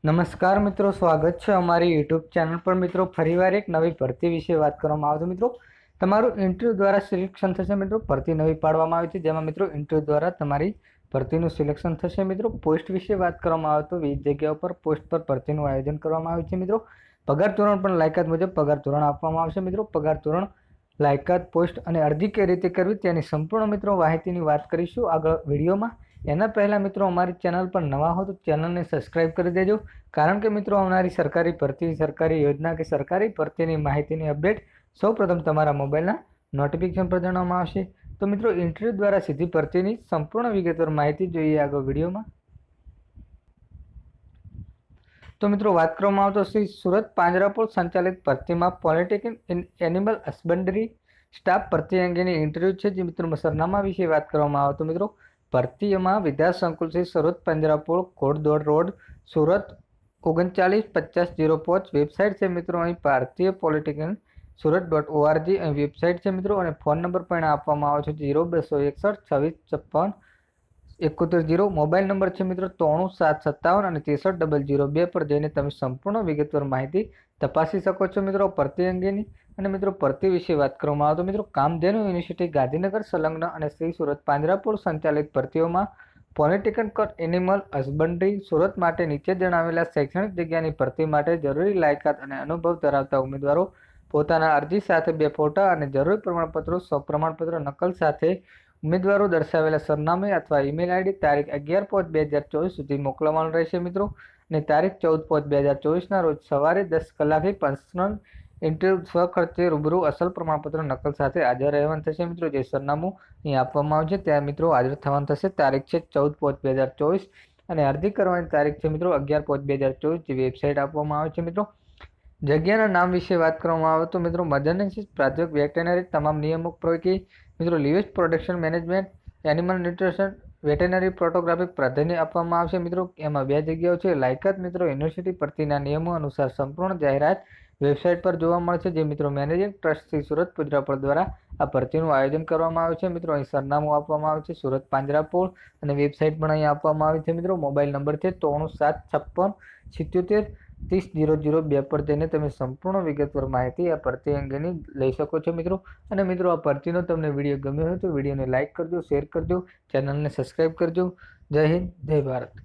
નમસ્કાર મિત્રો, સ્વાગત છે અમારી યુટ્યુબ ચેનલ પર। મિત્રો ફરીવાર એક નવી ભરતી વિશે વાત કરવામાં આવે તો મિત્રો તમારું ઇન્ટરવ્યૂ દ્વારા સિલેક્શન થશે। મિત્રો ભરતી નવી પાડવામાં આવી છે, જેમાં મિત્રો ઇન્ટરવ્યૂ દ્વારા તમારી ભરતીનું સિલેક્શન થશે। મિત્રો પોસ્ટ વિશે વાત કરવામાં આવે તો 20 જગ્યાઓ પર પોસ્ટ પર ભરતીનું આયોજન કરવામાં આવ્યું છે। મિત્રો પગાર ધોરણ પણ લાયકાત મુજબ પગાર ધોરણ આપવામાં આવશે। મિત્રો પગાર ધોરણ, લાયકાત, પોસ્ટ અને અરજી કઈ રીતે કરવી તેની સંપૂર્ણ મિત્રો માહિતીની વાત કરીશું આગળ વિડીયોમાં। એના પહેલાં મિત્રો અમારી ચેનલ પર નવા હો તો ચેનલને સબસ્ક્રાઈબ કરી દેજો, કારણ કે મિત્રો આવનારી સરકારી ભરતી, સરકારી યોજના કે સરકારી ભરતીની માહિતીની અપડેટ સૌપ્રથમ તમારા મોબાઈલના નોટિફિકેશન પર જણાવવામાં આવશે। તો મિત્રો ઇન્ટરવ્યૂ દ્વારા સીધી ભરતીની સંપૂર્ણ વિગતવાર માહિતી જોઈએ આગળ વિડીયોમાં। તો મિત્રો વાત કરવામાં આવે તો શ્રી સુરત પાંજરાપોળ સંચાલિત ભરતીમાં પોલિટેકનિક એનિમલ હસબન્ડરી સ્ટાફ ભરતી અંગેની ઇન્ટરવ્યૂ છે। જે મિત્રો સરનામા વિશે વાત કરવામાં આવે તો મિત્રો ભરતીમાં વિદ્યા સંકુલ છે, સુરત પાંજરાપોળ, ઘોડદોડ રોડ, સુરત 395005 વેબસાઇટ છે। મિત્રો અહીં ભારતીય પોલિટેકનિક surat.org અહીં વેબસાઇટ છે મિત્રો, અને ફોન નંબર પણ આપવામાં આવે છે 0261 2656 71 મોબાઈલ નંબર છે મિત્રો 93757 અને 63002 પર જઈને તમે સંપૂર્ણ વિગતવાર માહિતી તપાસી શકો છો મિત્રો ભરતી અંગેની। અને મિત્રો ભરતી વિશે વાત કરવામાં આવે તો મિત્રો કામધેનુ યુનિવર્સિટી ગાંધીનગર સંલગ્ન અને શ્રી સુરત પાંજરાપોળ સંચાલિત ભરતીઓમાં પોલિટેકનિક એનિમલ હસબન્ડરી સુરત માટે નીચે જણાવેલા શૈક્ષણિક જગ્યાની ભરતી માટે જરૂરી લાયકાત અને અનુભવ ધરાવતા ઉમેદવારો પોતાના અરજી સાથે 2 ફોટા અને જરૂરી પ્રમાણપત્રો, પ્રમાણપત્ર નકલ સાથે ઉમેદવારો દર્શાવેલા સરનામે અથવા ઈમેલ આઈડી તારીખ 11/5/2024 સુધી મોકલવાનું રહેશે મિત્રો। અને તારીખ 14/5/2024ના રોજ સવારે 10 કલાકે પર્સનલ ઇન્ટરવ્યૂ સ્વખર્ચે રૂબરૂ અસલ પ્રમાણપત્ર નકલ સાથે હાજર રહેવાનું થશે મિત્રો। જે સરનામું અહીં આપવામાં આવે છે ત્યાં મિત્રો હાજર થવાનું થશે। તારીખ છે 14/5/2024 અને અરજી કરવાની તારીખ છે મિત્રો 11/5/2024 જે વેબસાઇટ આપવામાં આવે છે મિત્રો। જગ્યાના નામ વિશે વાત કરવામાં આવે તો મિત્રો મદદનીશ પ્રાધ્યક વેટેનરી તમામ નિયમો પૈકી મિત્રો livestock production management, animal nutrition, veterinary photography પ્રાધાન્ય આપવામાં આવશે મિત્રો। એમાં 2 જગ્યાઓ છે। લાયકાત મિત્રો યુનિવર્સિટી ભરતીના નિયમો અનુસાર સંપૂર્ણ જાહેરાત વેબસાઇટ પર જોવા મળશે। જે મિત્રો મેનેજિંગ ટ્રસ્ટ શ્રી સુરત પાંજરાપોળ દ્વારા આ ભરતીનું આયોજન કરવામાં આવ્યું છે મિત્રો। અહીં સરનામું આપવામાં આવે છે સુરત પાંજરાપોળ અને વેબસાઇટ પણ અહીં આપવામાં આવી છે મિત્રો। મોબાઈલ નંબર છે 93756 77 30 002 પર જઈને તમે સંપૂર્ણ વિગતવાર માહિતી આ ભરતી અંગેની લઈ શકો છો મિત્રો। અને મિત્રો આ ભરતીનો તમને વિડીયો ગમ્યો હોય તો વિડીયોને લાઇક કરજો, શેર કરજો, ચેનલને સબસ્ક્રાઈબ કરજો। જય હિન્દ, જય ભારત।